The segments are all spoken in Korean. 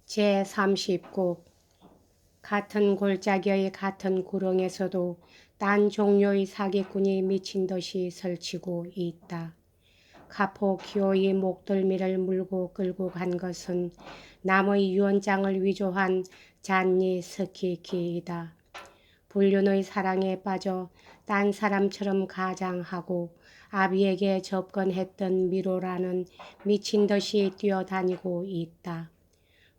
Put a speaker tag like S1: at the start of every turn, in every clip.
S1: 제39 같은 골짜기의 같은 구렁에서도 딴 종류의 사기꾼이 미친 듯이 설치고 있다. 카포키오의 목덜미를 물고 끌고 간 것은 남의 유언장을 위조한 잔니 스키키이다. 불륜의 사랑에 빠져 딴 사람처럼 가장하고 아비에게 접근했던 미로라는 미친 듯이 뛰어다니고 있다.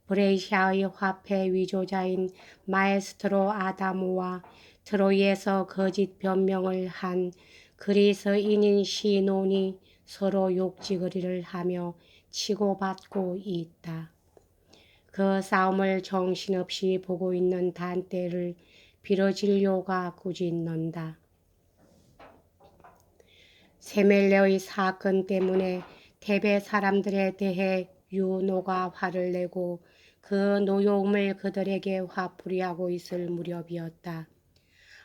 S1: 브레이샤의 화폐 위조자인 마에스트로 아다모와 트로이에서 거짓 변명을 한 그리스인인 시논이 서로 욕지거리를 하며 치고받고 있다. 그 싸움을 정신없이 보고 있는 단테를 비러질료가 꾸짖는다. 세멜레의 사건 때문에 테베 사람들에 대해 유노가 화를 내고 그 노여움을 그들에게 화풀이하고 있을 무렵이었다.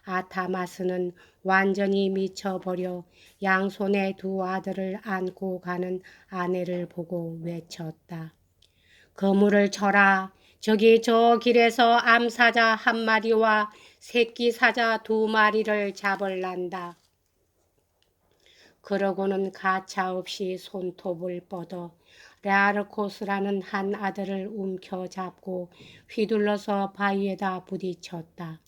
S1: 아타마스는 완전히 미쳐버려 양손에 두 아들을 안고 가는 아내를 보고 외쳤다. 그물을 쳐라. 저기 저 길에서 암사자 한 마리와 새끼 사자 두 마리를 잡을란다. 그러고는 가차없이 손톱을 뻗어 레아르코스라는 한 아들을 움켜잡고 휘둘러서 바위에다 부딪혔다.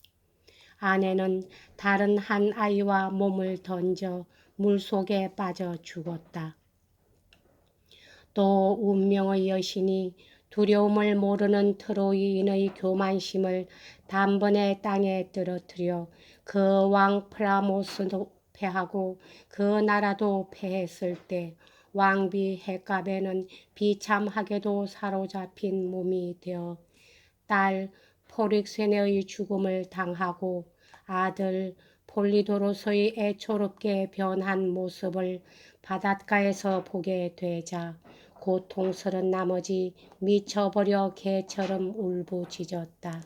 S1: 아내는 다른 한 아이와 몸을 던져 물속에 빠져 죽었다. 또 운명의 여신이 두려움을 모르는 트로이인의 교만심을 단번에 땅에 떨어뜨려 그 왕 프라모스도 패하고 그 나라도 패했을 때 왕비 헤카베는 비참하게도 사로잡힌 몸이 되어 딸 포릭세네의 죽음을 당하고 아들 폴리도로스의 애초롭게 변한 모습을 바닷가에서 보게 되자 고통스런 나머지 미쳐버려 개처럼 울부짖었다.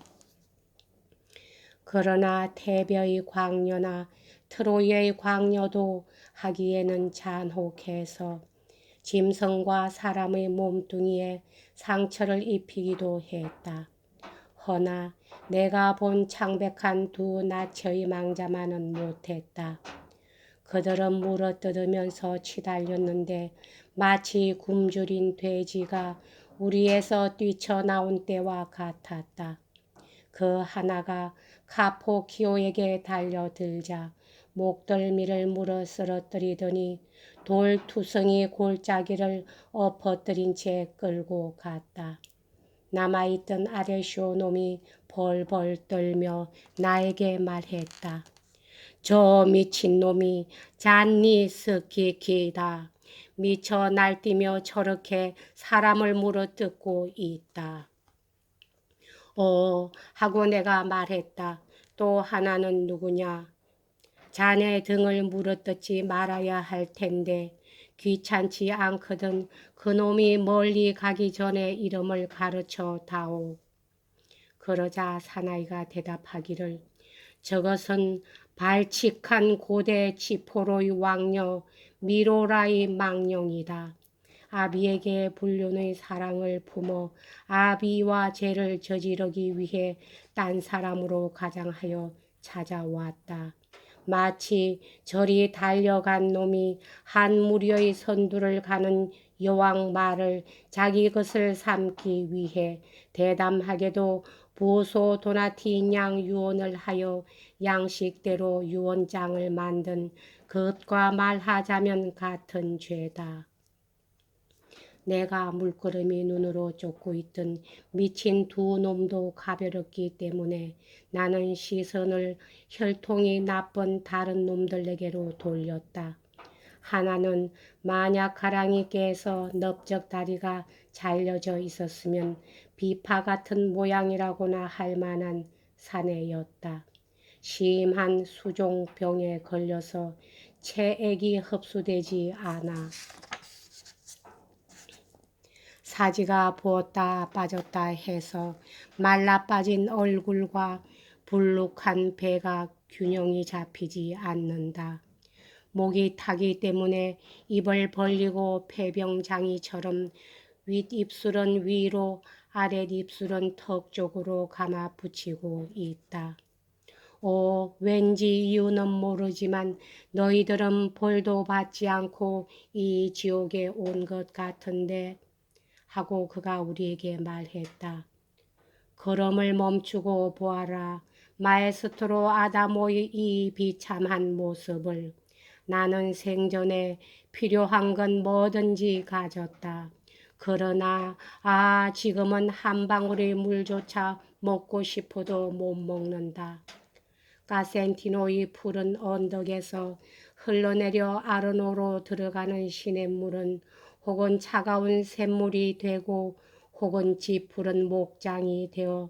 S1: 그러나 테베의 광녀나 트로이의 광녀도 하기에는 잔혹해서 짐승과 사람의 몸뚱이에 상처를 입히기도 했다. 허나 내가 본 창백한 두 나체의 망자만은 못했다. 그들은 물어뜯으면서 치달렸는데 마치 굶주린 돼지가 우리에서 뛰쳐나온 때와 같았다. 그 하나가 카포키오에게 달려들자 목덜미를 물어 쓰러뜨리더니 돌투성이 골짜기를 엎어뜨린 채 끌고 갔다. 남아있던 아레쇼 놈이 벌벌 떨며 나에게 말했다. 저 미친놈이 잔니 스키키다. 미쳐 날뛰며 저렇게 사람을 물어뜯고 있다. 하고 내가 말했다. 또 하나는 누구냐? 자네 등을 물어뜯지 말아야 할 텐데 귀찮지 않거든 그놈이 멀리 가기 전에 이름을 가르쳐 다오. 그러자 사나이가 대답하기를 저것은 발칙한 고대 지포로의 왕녀 미로라의 망령이다. 아비에게 불륜의 사랑을 품어 아비와 죄를 저지르기 위해 딴 사람으로 가장하여 찾아왔다. 마치 저리 달려간 놈이 한 무리의 선두를 가는 여왕 말을 자기 것을 삼기 위해 대담하게도 보소 도나티인 양 유언을 하여 양식대로 유언장을 만든 그것과 말하자면 같은 죄다. 내가 물끄러미 눈으로 쫓고 있던 미친 두 놈도 가벼웠기 때문에 나는 시선을 혈통이 나쁜 다른 놈들에게로 돌렸다. 하나는 만약 가랑이 깨서 넓적 다리가 잘려져 있었으면 비파 같은 모양이라고나 할 만한 사내였다. 심한 수종병에 걸려서 체액이 흡수되지 않아 사지가 부었다 빠졌다 해서 말라 빠진 얼굴과 불룩한 배가 균형이 잡히지 않는다. 목이 타기 때문에 입을 벌리고 폐병장이처럼 윗입술은 위로, 아랫입술은 턱 쪽으로 감아 붙이고 있다. 왠지 이유는 모르지만 너희들은 벌도 받지 않고 이 지옥에 온 것 같은데 하고 그가 우리에게 말했다. 걸음을 멈추고 보아라. 마에스트로 아다모의 이 비참한 모습을. 나는 생전에 필요한 건 뭐든지 가졌다. 그러나 지금은 한 방울의 물조차 먹고 싶어도 못 먹는다. 가센티노의 푸른 언덕에서 흘러내려 아르노로 들어가는 시냇물은 혹은 차가운 샘물이 되고 혹은 짙푸른 목장이 되어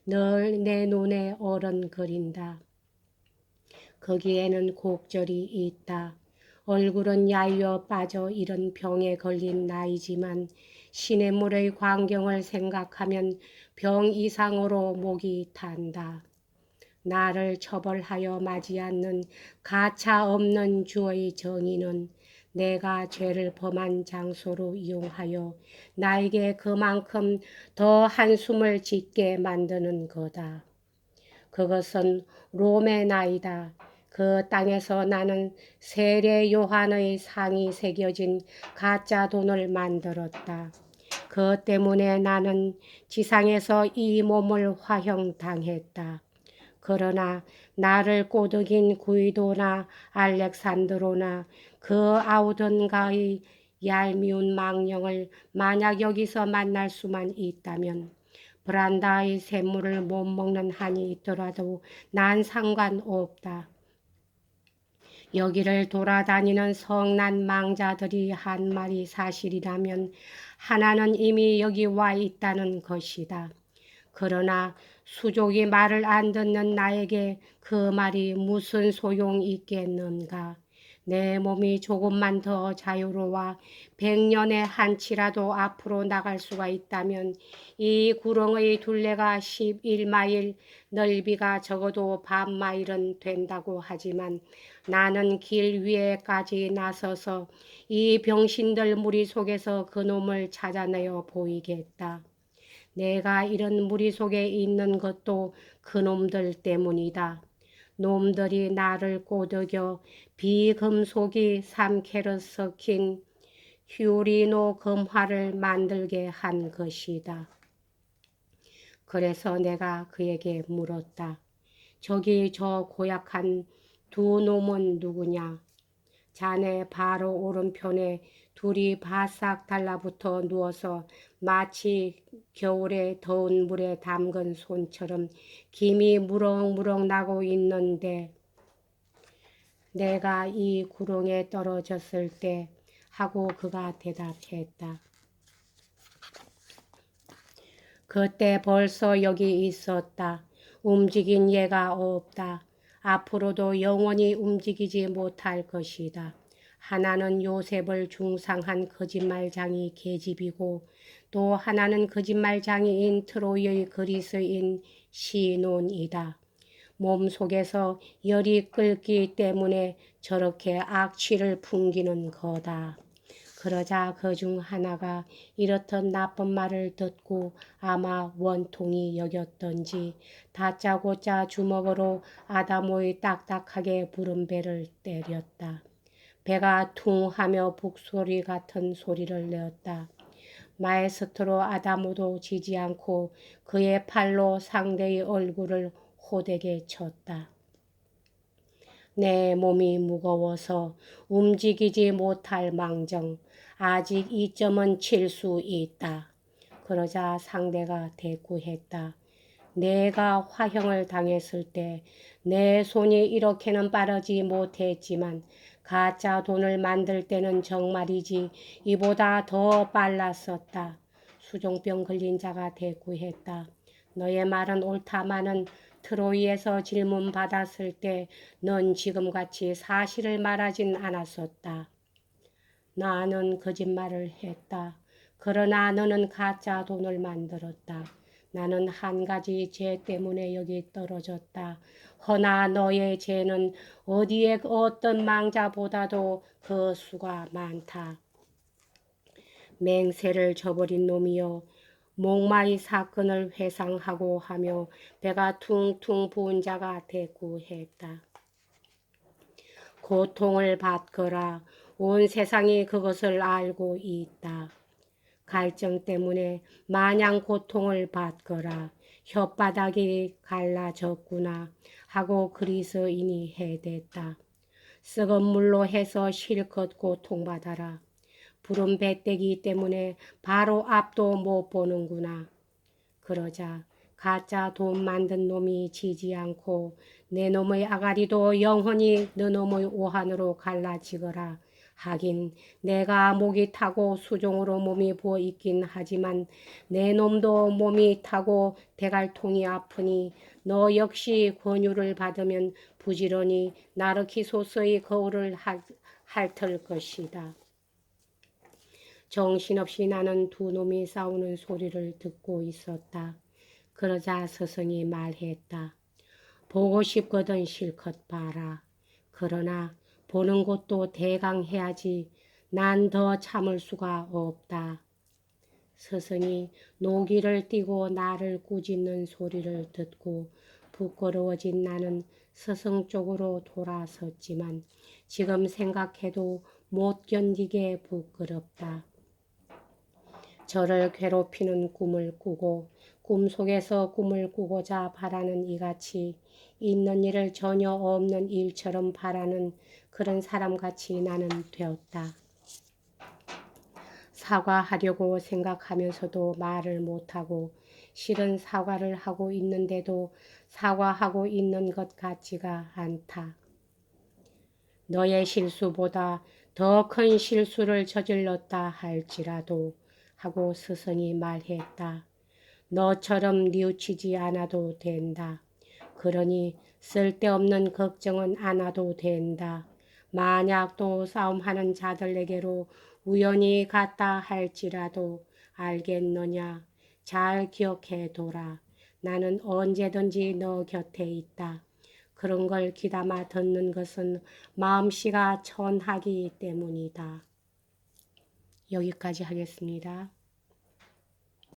S1: 늘 내 눈에 어른거린다. 거기에는 곡절이 있다. 얼굴은 야위어 빠져 이런 병에 걸린 나이지만 시냇물의 광경을 생각하면 병 이상으로 목이 탄다. 나를 처벌하여 맞이 않는 가차 없는 주의 정의는 내가 죄를 범한 장소로 이용하여 나에게 그만큼 더 한숨을 짓게 만드는 거다. 그것은 롬의 나이다. 그 땅에서 나는 세례 요한의 상이 새겨진 가짜 돈을 만들었다. 그 때문에 나는 지상에서 이 몸을 화형당했다. 그러나 나를 꼬드긴 구이도나 알렉산드로나 그 아우던가의 얄미운 망령을 만약 여기서 만날 수만 있다면 브란다의 샘물을 못 먹는 한이 있더라도 난 상관없다. 여기를 돌아다니는 성난 망자들이 한 말이 사실이라면 하나는 이미 여기 와 있다는 것이다. 그러나 수족이 말을 안 듣는 나에게 그 말이 무슨 소용이 있겠는가. 내 몸이 조금만 더 자유로워 100년에 한치라도 앞으로 나갈 수가 있다면 이 구렁의 둘레가 11마일, 넓이가 적어도 반마일은 된다고 하지만 나는 길 위에까지 나서서 이 병신들 무리 속에서 그놈을 찾아내어 보이겠다. 내가 이런 무리 속에 있는 것도 그놈들 때문이다. 놈들이 나를 꼬드겨 비금속이 3캐럿 섞인 휴리노 금화를 만들게 한 것이다. 그래서 내가 그에게 물었다. 저기 저 고약한 두 놈은 누구냐? 자네 바로 오른편에 둘이 바싹 달라붙어 누워서 마치 겨울에 더운 물에 담근 손처럼 김이 무럭무럭 나고 있는데 내가 이 구렁에 떨어졌을 때 하고 그가 대답했다. 그때 벌써 여기 있었다. 움직인 예가 없다. 앞으로도 영원히 움직이지 못할 것이다. 하나는 요셉을 중상한 거짓말장이 계집이고 또 하나는 거짓말장이인 트로이의 그리스인 시논이다. 몸속에서 열이 끓기 때문에 저렇게 악취를 풍기는 거다. 그러자 그 중 하나가 이렇듯 나쁜 말을 듣고 아마 원통이 여겼던지 다짜고짜 주먹으로 아다모의 딱딱하게 부른 배를 때렸다. 배가 퉁 하며 북소리 같은 소리를 내었다. 마에스트로 아다모도 지지 않고 그의 팔로 상대의 얼굴을 호되게 쳤다. 내 몸이 무거워서 움직이지 못할 망정 아직 2점은 칠 수 있다. 그러자 상대가 대꾸했다. 내가 화형을 당했을 때 내 손이 이렇게는 빠르지 못했지만 가짜 돈을 만들 때는 정말이지 이보다 더 빨랐었다. 수종병 걸린 자가 대꾸했다. 너의 말은 옳다마는 트로이에서 질문받았을 때 넌 지금같이 사실을 말하진 않았었다. 나는 거짓말을 했다. 그러나 너는 가짜 돈을 만들었다. 나는 한 가지 죄 때문에 여기 떨어졌다. 허나 너의 죄는 어디에 어떤 망자보다도 그 수가 많다. 맹세를 저버린 놈이여 목마이 사건을 회상하고 하며 배가 퉁퉁 부은 자가 대꾸했다. 고통을 받거라. 온 세상이 그것을 알고 있다. 갈증 때문에 마냥 고통을 받거라. 혓바닥이 갈라졌구나 하고 그리스인이 해댔다. 썩은 물로 해서 실컷 고통받아라. 부른 배때기 때문에 바로 앞도 못 보는구나. 그러자 가짜 돈 만든 놈이 지지 않고 내 놈의 아가리도 영원히 너 놈의 오한으로 갈라지거라. 하긴 내가 목이 타고 수종으로 몸이 부어 있긴 하지만 내 놈도 몸이 타고 대갈통이 아프니 너 역시 권유를 받으면 부지런히 나르키소스의 거울을 핥을 것이다. 정신없이 나는 두 놈이 싸우는 소리를 듣고 있었다. 그러자 스승이 말했다. 보고 싶거든 실컷 봐라. 그러나 보는 것도 대강 해야지. 난 더 참을 수가 없다. 스승이 노기를 띠고 나를 꾸짖는 소리를 듣고 부끄러워진 나는 스승 쪽으로 돌아섰지만 지금 생각해도 못 견디게 부끄럽다. 저를 괴롭히는 꿈을 꾸고 꿈속에서 꿈을 꾸고자 바라는 이같이 있는 일을 전혀 없는 일처럼 바라는 그런 사람같이 나는 되었다. 사과하려고 생각하면서도 말을 못하고 실은 사과를 하고 있는데도 사과하고 있는 것 같지가 않다. 너의 실수보다 더 큰 실수를 저질렀다 할지라도 하고 스승이 말했다. 너처럼 뉘우치지 않아도 된다. 그러니 쓸데없는 걱정은 안 해도 된다. 만약 또 싸움하는 자들에게로 우연히 갔다 할지라도 알겠느냐. 잘 기억해둬라. 나는 언제든지 너 곁에 있다. 그런 걸 귀담아 듣는 것은 마음씨가 천하기 때문이다. 여기까지 하겠습니다.